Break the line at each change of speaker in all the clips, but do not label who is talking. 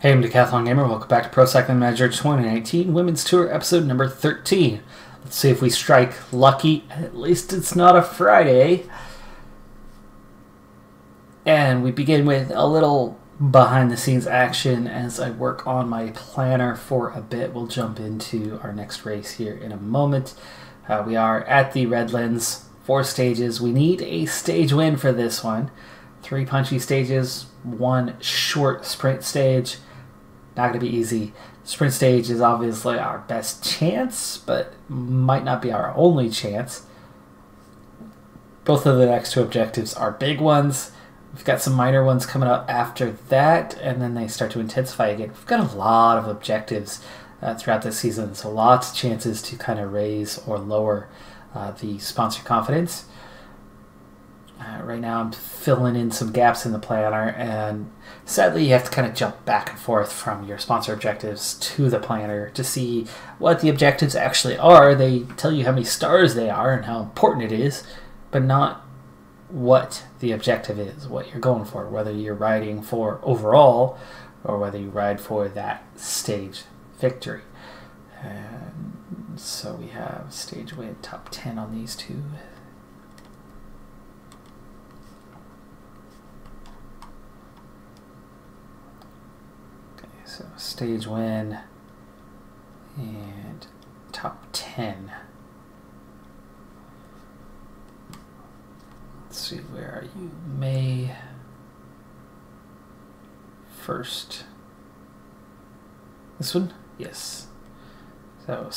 Hey, I'm Decathlon Gamer. Welcome back to Pro Cycling Manager 2019 Women's Tour episode number 13. Let's see if we strike lucky. At least it's not a Friday. And we begin with a little behind-the-scenes action as I work on my planner for a bit. We'll jump into our next race here in a moment. We are at the Redlands, 4 stages. We need a stage win for this one. 3 punchy stages, 1 short sprint stage. Not going to be easy. Sprint stage is obviously our best chance, but might not be our only chance. Both of the next 2 objectives are big ones. We've got some minor ones coming up after that, and then they start to intensify again. We've got a lot of objectives throughout this season, so lots of chances to kind of raise or lower the sponsor confidence. Right now I'm filling in some gaps in the planner, and sadly you have to kind of jump back and forth from your sponsor objectives to the planner to see what the objectives actually are. They tell you how many stars they are and how important it is, but not what the objective is, what you're going for, whether you're riding for overall or whether you ride for that stage victory. And so we have stage win, top 10 on these 2. So stage win and top 10. Let's see, where are you? May 1st. This one? Yes. So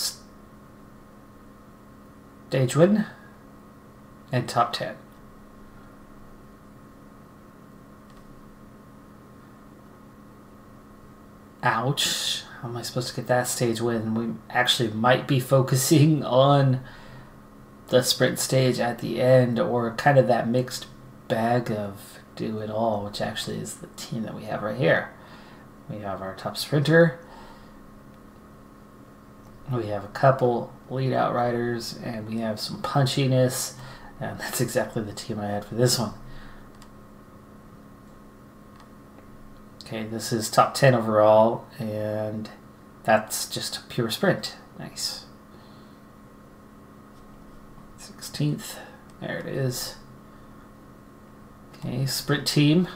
stage win and top 10. Ouch. How am I supposed to get that stage win? We actually might be focusing on the sprint stage at the end, or kind of that mixed bag of do it all, which actually is the team that we have right here. We have our top sprinter. We have a couple lead out riders, and we have some punchiness, and that's exactly the team I had for this one. Okay, this is top 10 overall, and that's just a pure sprint. Nice. 16th. There it is. Okay, sprint team.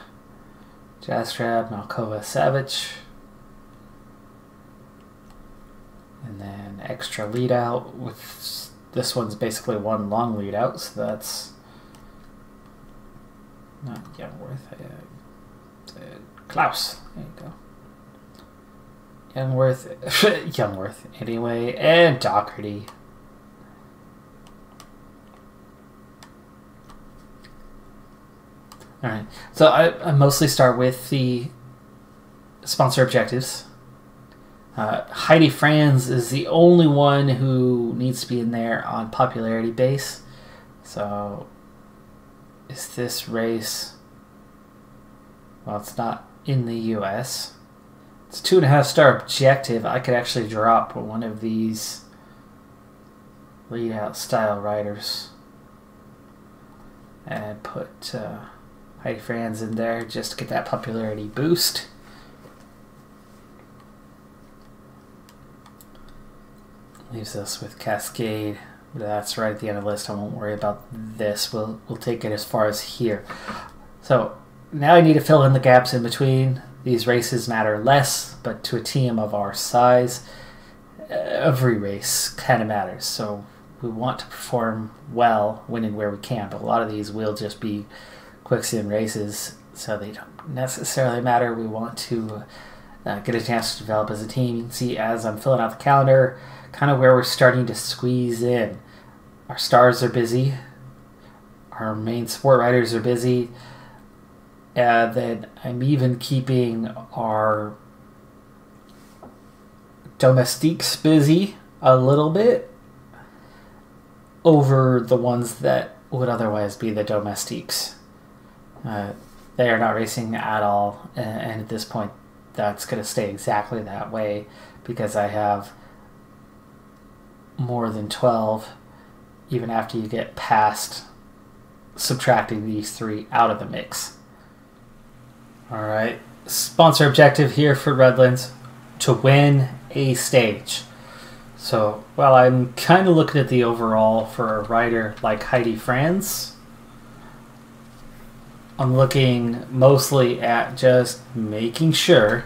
Jastrab, Malkova, Savage. And then extra lead out. With this one's basically 1 long lead out, so that's not Youngworth. Klaus. There you go. Youngworth anyway, and Doherty. Alright, so I mostly start with the sponsor objectives. Heidi Franz is the only one who needs to be in there on popularity base. So, is this race... Well, it's not in the US. It's 2.5-star objective. I could actually drop one of these lead out style riders and put Heidi Franz in there just to get that popularity boost. Leaves us with Cascade. That's right at the end of the list. I won't worry about this. We'll take it as far as here. So now I need to fill in the gaps in between. These races matter less, but to a team of our size, every race kind of matters. So we want to perform well, winning where we can, but a lot of these will just be quick sim races, so they don't necessarily matter. We want to get a chance to develop as a team. You can see as I'm filling out the calendar, kind of where we're starting to squeeze in. Our stars are busy. Our main sport riders are busy. Then I'm even keeping our domestiques busy a little bit over the ones that would otherwise be the domestiques. They are not racing at all, and at this point that's going to stay exactly that way because I have more than 12 even after you get past subtracting these 3 out of the mix. Alright, sponsor objective here for Redlands to win a stage. So while I'm kind of looking at the overall for a rider like Heidi Franz, I'm looking mostly at just making sure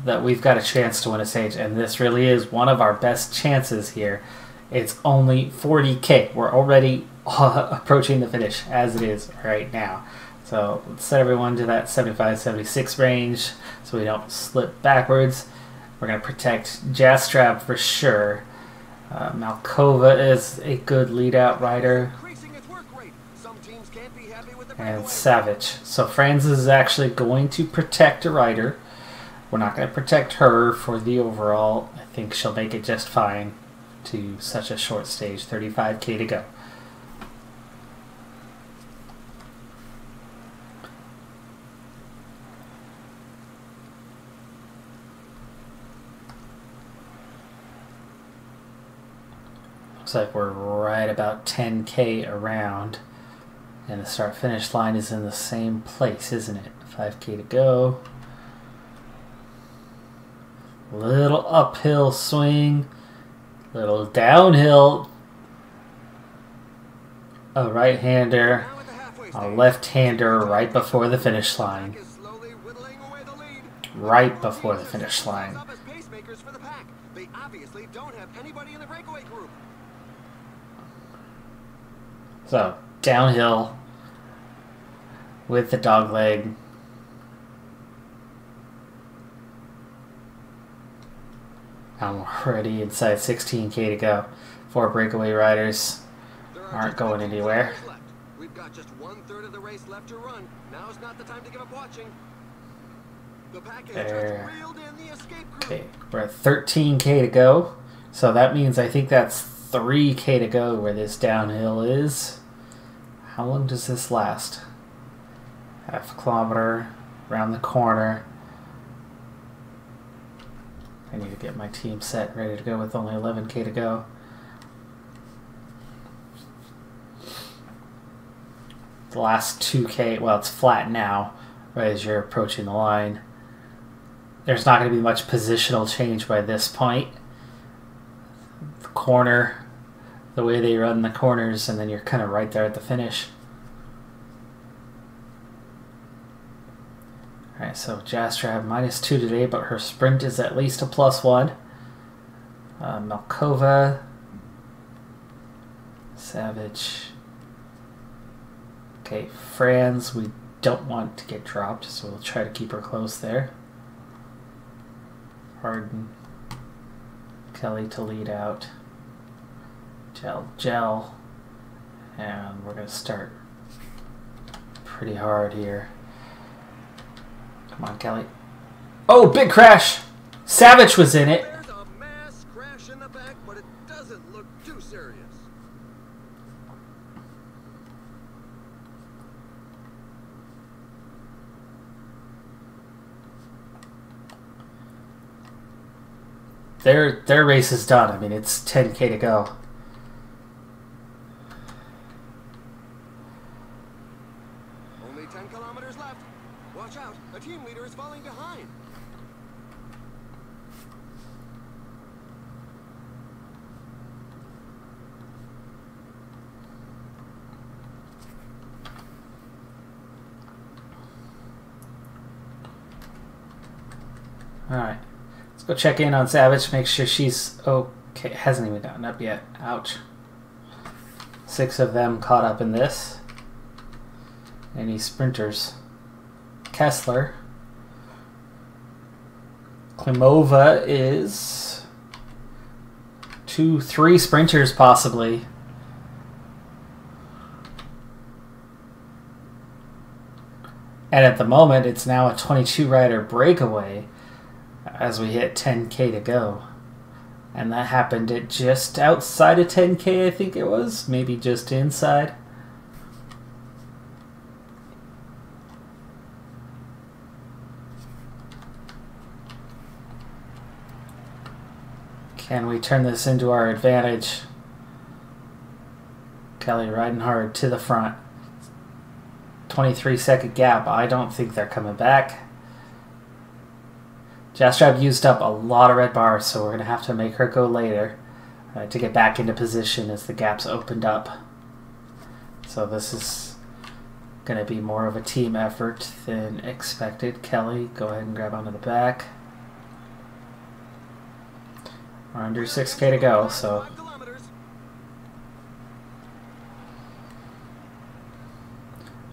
that we've got a chance to win a stage, and this really is one of our best chances here. It's only 40k. We're already approaching the finish as it is right now. So let's set everyone to that 75-76 range so we don't slip backwards. We're going to protect Jastrab for sure. Malkova is a good lead-out rider. And Savage. So Franz is actually going to protect a rider. We're not going to protect her for the overall. I think she'll make it just fine to such a short stage. 35k to go. Looks like we're right about 10k around. And the start-finish line is in the same place, isn't it? 5k to go. Little uphill swing. Little downhill. A right-hander. A left-hander right before the finish line. Right before the finish line. So, downhill with the dog leg. I'm already inside 16k to go. 4 breakaway riders aren't going anywhere.
We've got just 1/3 of the race left to run. Now's not the time to give up watching. The pack has just reeled in the escape group.
Okay, we're at 13k to go. So that means I think that's 3k to go where this downhill is. How long does this last? Half a kilometer around the corner. I need to get my team set ready to go with only 11k to go. The last 2k, well, it's flat now, right as you're approaching the line. There's not going to be much positional change by this point. The corner, the way they run the corners, and then you're kind of right there at the finish. Alright, so Jastrab -2 today, but her sprint is at least a +1. Malkova, Savage. Okay, Franz, we don't want to get dropped, so we'll try to keep her close there. Harden, Kelly to lead out. Gel, and we're going to start pretty hard here. Come on, Kelly. Oh, big crash! Savage was in it.
There's a mass crash in the back, but it doesn't look too serious.
Their race is done. I mean, it's 10k to go.
Only 10 kilometers left. Watch out, a team leader is falling behind.
Alright. Let's go check in on Savage, make sure she's okay. Hasn't even gotten up yet. Ouch. 6 of them caught up in this. Any sprinters? Kessler. Klimova is 3 sprinters possibly. And at the moment, it's now a 22 rider breakaway as we hit 10k to go. And that happened at just outside of 10k, I think it was. Maybe just inside. Can we turn this into our advantage? Kelly riding hard to the front. 23-second gap. I don't think they're coming back. Jastrab used up a lot of red bars, so we're going to have to make her go later to get back into position as the gaps opened up. So this is going to be more of a team effort than expected. Kelly, go ahead and grab onto the back. We're under 6K to go, so...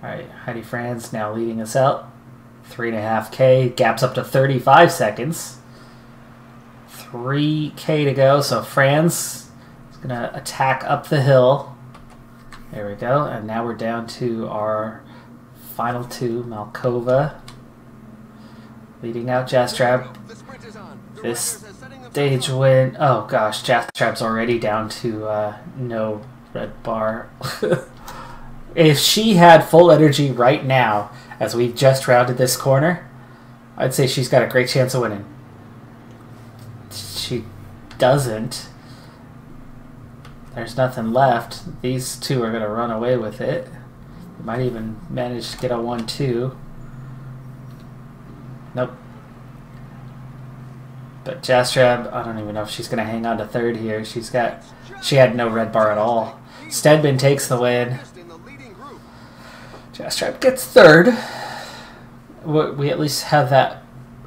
Alright, Heidi Franz now leading us out. 3.5K, gaps up to 35 seconds. 3K to go, so Franz is going to attack up the hill. There we go, and now we're down to our final two. Malkova leading out Jastrab. This stage win. Oh gosh, Jastrab's already down to no red bar. If she had full energy right now, as we've just rounded this corner, I'd say she's got a great chance of winning. She doesn't. There's nothing left. These two are going to run away with it. They might even manage to get a 1-2. Nope. But Jastrab, I don't even know if she's going to hang on to third here. She had no red bar at all. Stedman takes the win. Jastrab gets third. We at least have that.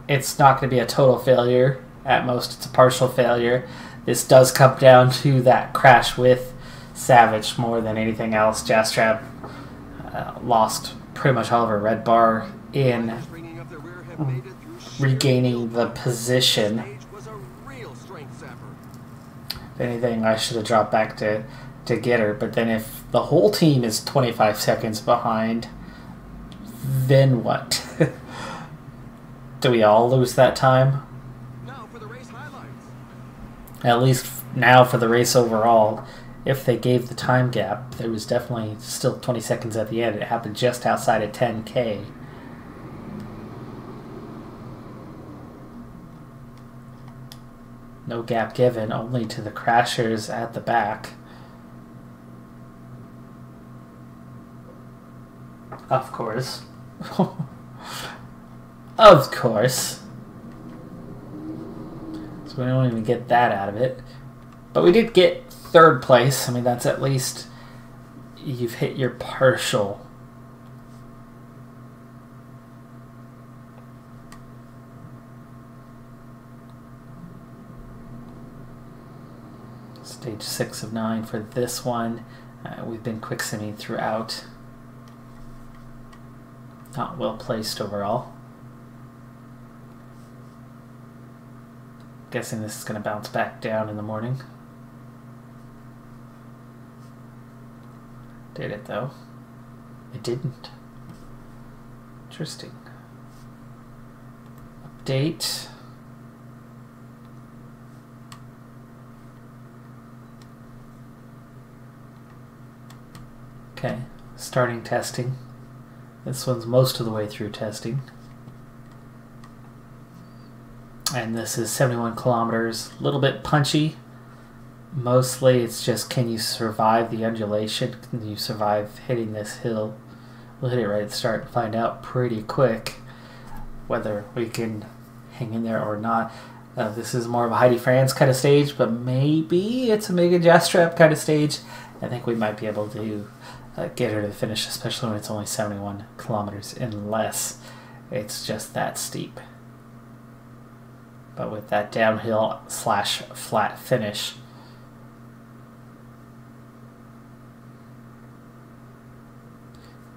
It's not going to be a total failure. At most, it's a partial failure. This does come down to that crash with Savage more than anything else. Jastrab lost pretty much all of her red bar in regaining the position. If anything, I should have dropped back to get her. But then if the whole team is 25 seconds behind, then what? Do we all lose that time? At least now for the race overall, if they gave the time gap, there was definitely still 20 seconds at the end. It happened just outside of 10K. No gap given, only to the crashers at the back. Of course. Of course. So we don't even get that out of it. But we did get third place. I mean, that's at least you've hit your partial. Stage 6 of 9 for this one. We've been quick simming throughout. Not well placed overall. Guessing this is going to bounce back down in the morning. Did it though? It didn't. Interesting. Update. Okay, starting testing. This one's most of the way through testing. And this is 71 kilometers, a little bit punchy. Mostly it's just, can you survive the undulation? Can you survive hitting this hill? We'll hit it right at the start and find out pretty quick whether we can hang in there or not. This is more of a Heidi Franz kind of stage, but maybe it's a Megan Jastrab kind of stage. I think we might be able to get her to the finish, especially when it's only 71 kilometers, unless it's just that steep. But with that downhill / flat finish,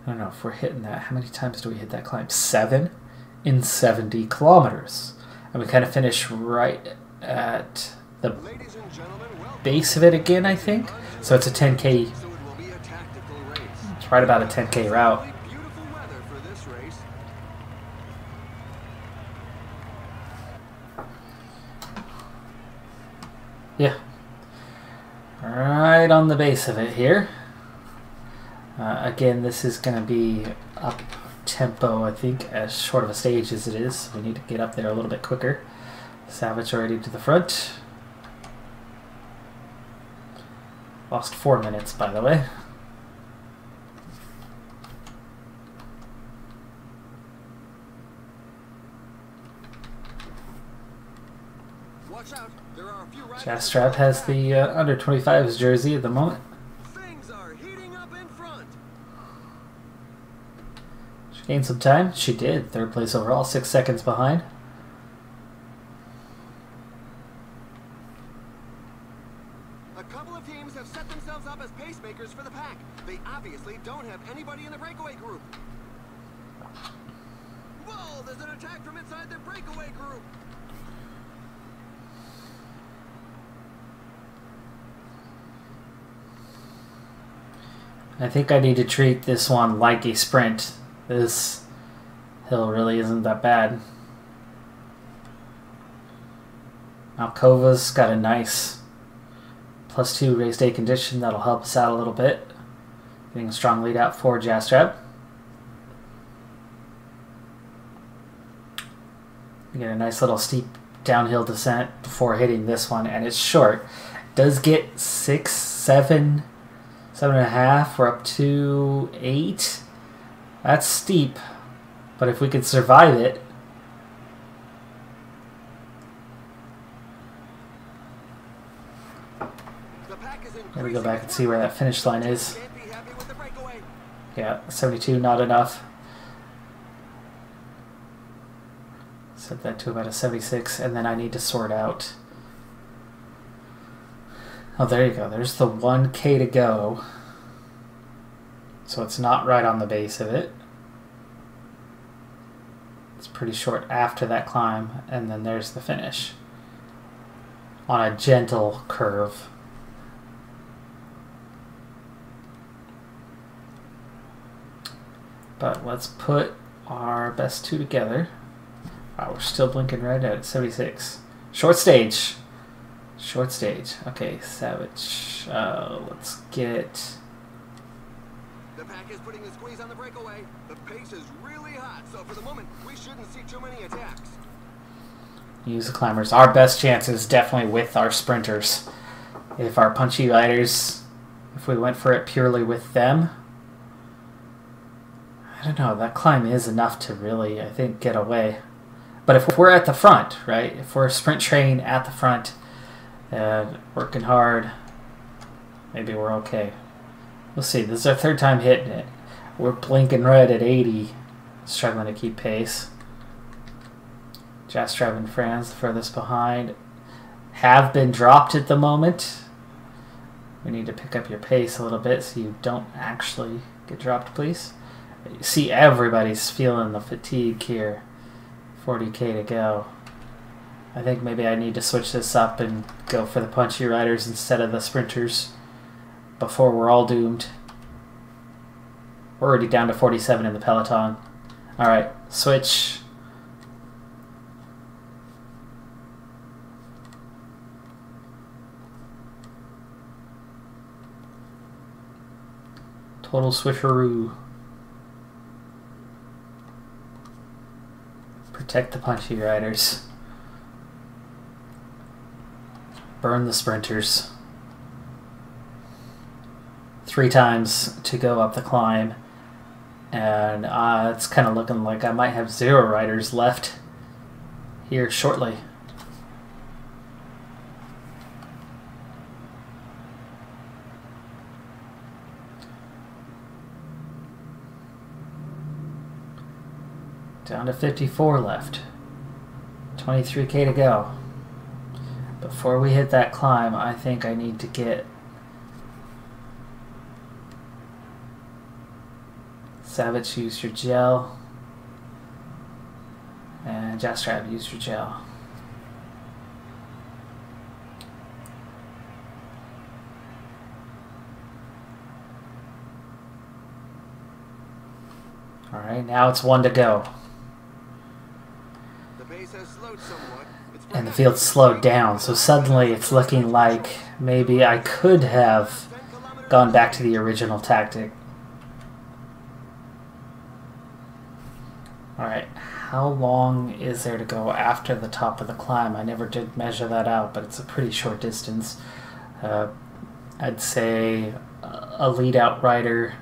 I don't know if we're hitting that. How many times do we hit that climb? 7 in 70 kilometers. And we kind of finish right at the base of it again, I think. So it's a 10K. It's right about a 10K route. Yeah. Right on the base of it here. Again, this is going to be up tempo, I think, as short of a stage as it is. We need to get up there a little bit quicker. Savage already to the front. Lost 4 minutes, by the way.
Watch out. There are a few riders.
Jastrap has the under 25s jersey at the moment.
Things are heating up in front.
She gained some time. She did. Third place overall, 6 seconds behind.
A couple of teams have set themselves up as pacemakers for the pack. They obviously don't have anybody in the breakaway group. Whoa, there's an attack from inside the breakaway group.
I think I need to treat this one like a sprint. This hill really isn't that bad. Alcova's got a nice +2 race day condition that'll help us out a little bit. Getting a strong lead out for Jastrap. You get a nice little steep downhill descent before hitting this one, and it's short. It does get 6, 7, 7.5. We're up to 8. That's steep, but if we could survive it. Let me go back and see where that finish line is. Yeah, 72, not enough. Set that to about a 76, and then I need to sort out. Oh, there you go. There's the 1K to go. So it's not right on the base of it. It's pretty short after that climb, and then there's the finish. On a gentle curve. But let's put our best two together. Wow, we're still blinking red at 76. Short stage. Short stage. Okay, Savage. Let's get...
The pack is putting the squeeze on the breakaway. The pace is really hot, so for the moment, we shouldn't see too many attacks.
Use the climbers. Our best chance is definitely with our sprinters. If our punchy riders, if we went for it purely with them, I don't know, that climb is enough to really, I think, get away. But if we're at the front, right, if we're a sprint train at the front and working hard, maybe we're okay. We'll see. This is our third time hitting it. We're blinking red at 80, struggling to keep pace. Jastrap and Franz, the furthest behind, have been dropped at the moment. We need to pick up your pace a little bit so you don't actually get dropped, please. You see everybody's feeling the fatigue here. 40K to go. I think maybe I need to switch this up and go for the punchy riders instead of the sprinters before we're all doomed. We're already down to 47 in the peloton. Alright, switch. Total switcheroo. Protect the punchy riders. Burn the sprinters. 3 times to go up the climb. And it's kind of looking like I might have 0 riders left here shortly. Down to 54 left. 23K to go. Before we hit that climb, I think I need to get Savage, use your gel. And Jastrap, use your gel. Alright, now it's 1 to go. And the field's slowed down, so suddenly it's looking like maybe I could have gone back to the original tactic. Alright, how long is there to go after the top of the climb? I never did measure that out, but it's a pretty short distance. I'd say a lead-out rider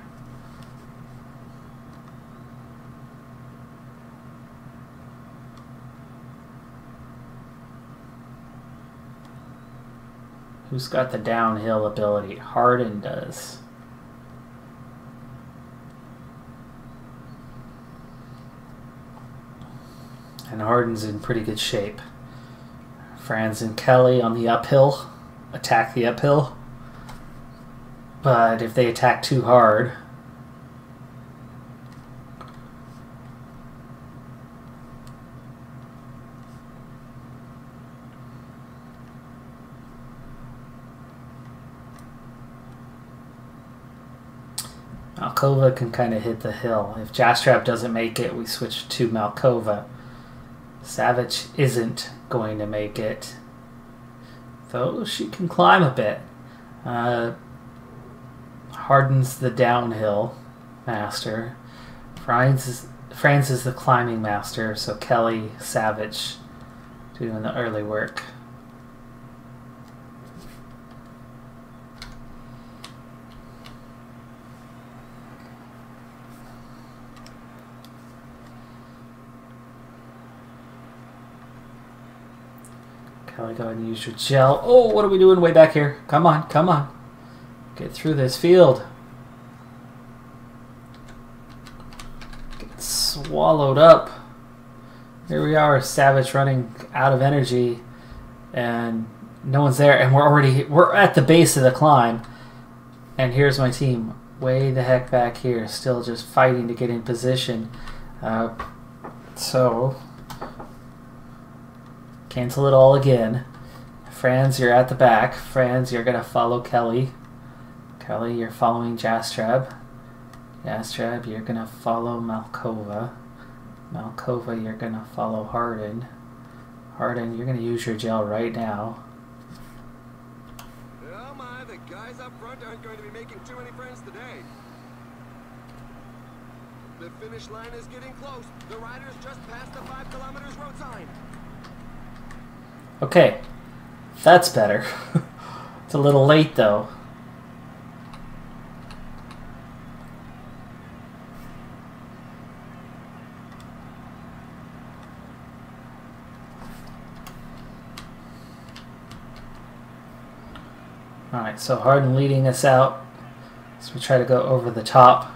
Who's got the downhill ability? Harden does. And Harden's in pretty good shape. Franz and Kelly on the uphill. Attack the uphill. But if they attack too hard, Malkova can kind of hit the hill. If Jastrab doesn't make it, we switch to Malkova. Savage isn't going to make it, though she can climb a bit. Harden's the downhill master. Franz is the climbing master, so Kelly, Savage doing the early work. Kelly, go ahead and use your gel. Oh, what are we doing way back here? Come on, come on. Get through this field. Get swallowed up. Here we are, Savage running out of energy, and no one's there, and we're at the base of the climb. And here's my team, way the heck back here, still just fighting to get in position. So cancel it all again. Franz, you're at the back. Franz, you're gonna follow Kelly. Kelly, you're following Jastrab. Jastrab, you're gonna follow Malkova. Malkova, you're gonna follow Harden. Harden, you're gonna use your gel right now.
Oh my, the guys up front aren't going to be making too many friends today. The finish line is getting close. The riders just passed the 5 kilometers road sign.
Okay, that's better. It's a little late though. Alright, so Harden leading us out. So we try to go over the top.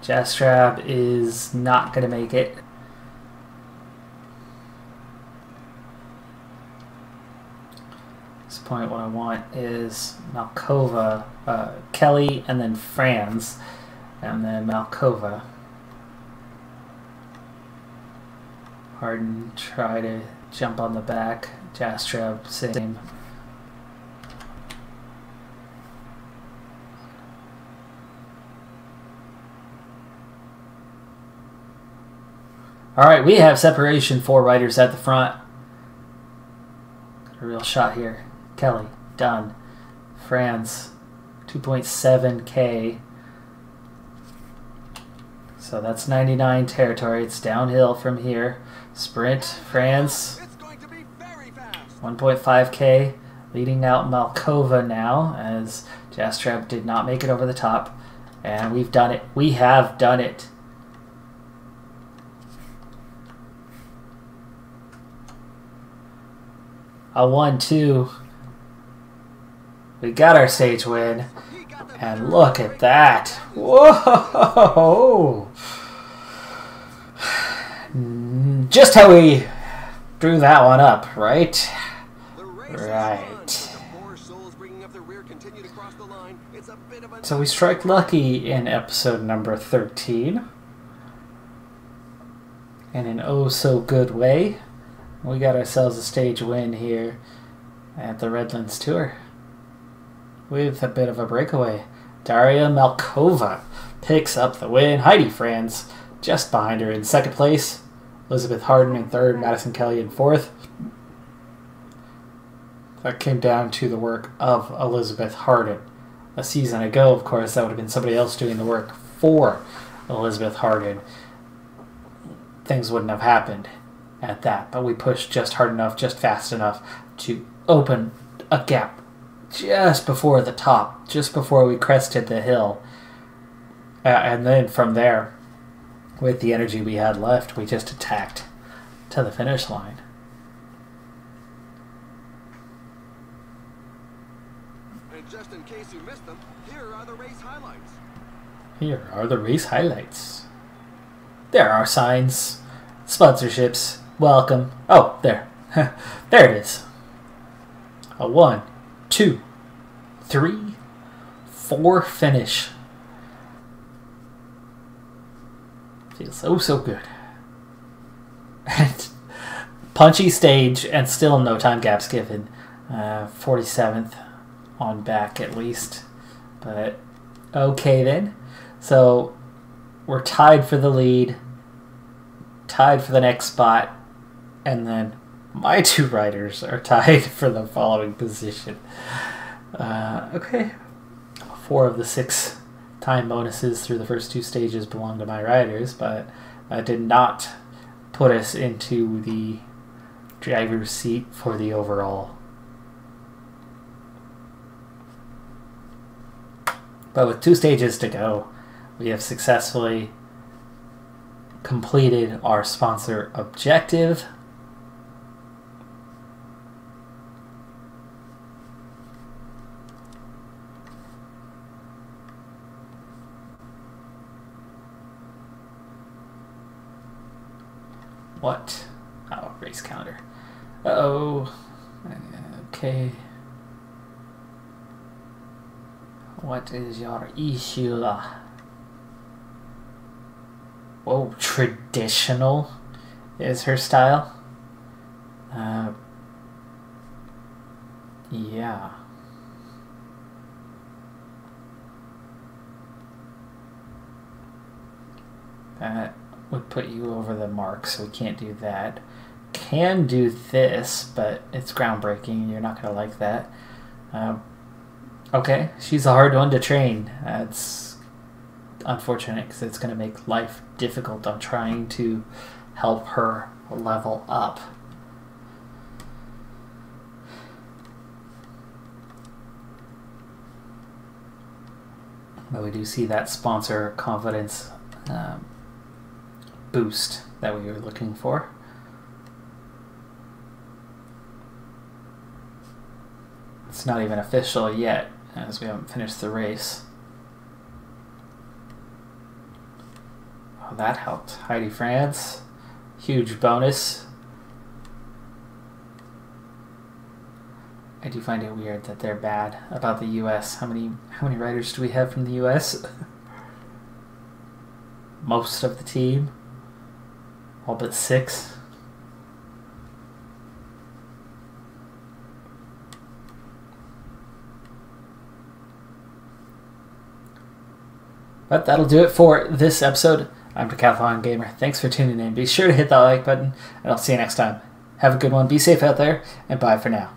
Jastrab is not going to make it. At this point, what I want is Malkova, Kelly, and then Franz, and then Malkova. Harden try to jump on the back. Jastrab, same. Alright, we have separation, 4 riders at the front. Got a real shot here. Kelly, done. Franz, 2.7K. So that's 99 territory. It's downhill from here. Sprint, Franz, 1.5K. Leading out Malkova now, as Jastrab did not make it over the top. And we've done it. We have done it. A 1-2. We got our stage win. And look at that. Whoa! Just how we drew that one up, right? Right. So we strike lucky in episode number 13. In an oh so good way. We got ourselves a stage win here at the Redlands Tour with a bit of a breakaway. Daria Malkova picks up the win. Heidi Franz just behind her in second place. Elizabeth Harden in third. Madison Kelly in fourth. That came down to the work of Elizabeth Harden. A season ago, of course, that would have been somebody else doing the work for Elizabeth Harden. Things wouldn't have happened at that, but we pushed just hard enough, just fast enough to open a gap just before the top, just before we crested the hill. And then from there, with the energy we had left, we just attacked to the finish line.
case you missed them, here are the race highlights.
Here are the race highlights. There are signs, sponsorships, welcome. Oh, there. There it is. A 1, 2, 3, 4 finish. Feels so good. And punchy stage and still no time gaps given. 47th on back at least. But okay then. So we're tied for the lead. Tied for the next spot. And then my 2 riders are tied for the following position. Okay. 4 of the 6 time bonuses through the first 2 stages belong to my riders, but that did not put us into the driver's seat for the overall. But with 2 stages to go, we have successfully completed our sponsor objective. What? Oh, race calendar. Uh-oh. Okay. What is your issue? Whoa, traditional is her style. Yeah. That would put you over the mark, so we can't do that. Can do this, but it's groundbreaking. You're not going to like that. Okay, she's a hard one to train. That's unfortunate because it's going to make life difficult on trying to help her level up. But we do see that sponsor confidence boost that we were looking for. It's not even official yet, as we haven't finished the race. Oh, that helped. Heidi France, huge bonus. I do find it weird that they're bad about the U.S. How many riders do we have from the U.S.? Most of the team. All but 6. But that'll do it for this episode. I'm Decathlon Gamer. Thanks for tuning in. Be sure to hit that like button, and I'll see you next time. Have a good one. Be safe out there, and bye for now.